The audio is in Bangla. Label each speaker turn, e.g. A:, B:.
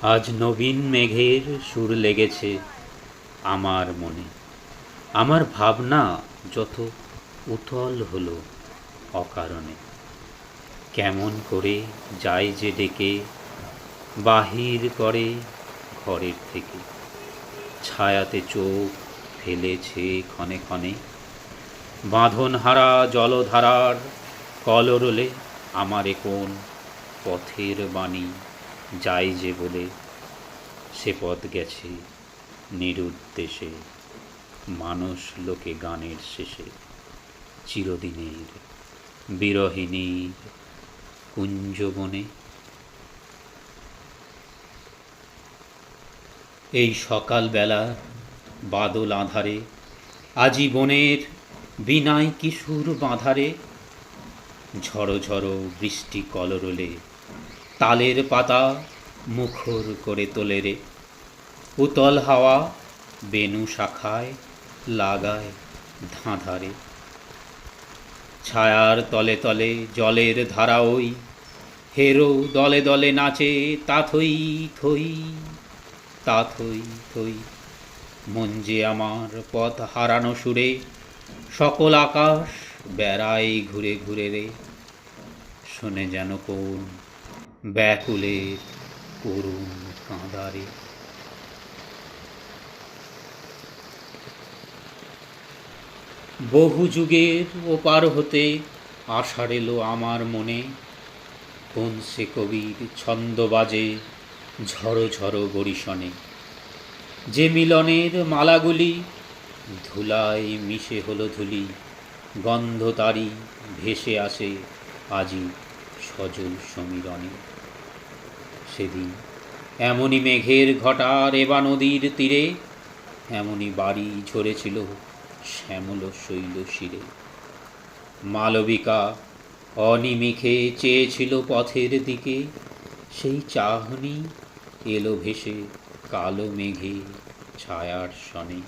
A: আজ নবীন মেঘের সুর লেগেছে আমার মনে, আমার ভাবনা যত উতল হলো অকারণে। কেমন করে যায় যে ডেকে বাহির করে ঘরের থেকে, ছায়াতে চোখ ফেলেছে ক্ষণে ক্ষণে। বাঁধনহারা জলধারার কলরলে আমারে কোন পথের বাণী যায় যে বলে, সে পথ গেছে নিরুদ্দেশে মানুষ লোকে গানের শেষে, চিরদিনের বিরহিণীর কুঞ্জবনে। এই সকালবেলা বাদল আঁধারে আজীবনের বিনায় কিশোর বাঁধারে, ঝড়ো ঝড়ো বৃষ্টি কলরলে তালের পাতা মুখর করে তোলে রে। উতল হাওয়া বেনু শাখায় লাগায় ধাঁধারে, ছায়ার তলে তলে জলের ধারা ওই হেরো দলে দলে নাচে তা থই থই, তা থই থই। মন যে আমার পথ হারানো সুরে সকল আকাশ বেড়ায় ঘুরে ঘুরে রে, শোনে যেন কোন ব্যাকুলের করুণ কাঁদারে। বহু যুগের ওপার হতে আষাঢ় এলো আমার মনে, কোন সে কবির ছন্দ বাজে ঝড়ো ঝড়ো বরিশনে। যে মিলনের মালাগুলি ধুলায় মিশে হলো ধুলি, গন্ধ তারি ভেসে আসে আজি সজল সমীরণে। সেদিন এমনই মেঘের ঘটা রেবা নদীর তীরে, এমনই বাড়ি ঝরেছিল শ্যামল শৈল শিরে। মালবিকা অনিমিখে চেয়েছিল পথের দিকে, সেই চাহনি এলো ভেসে কালো মেঘে ছায়ার সনে।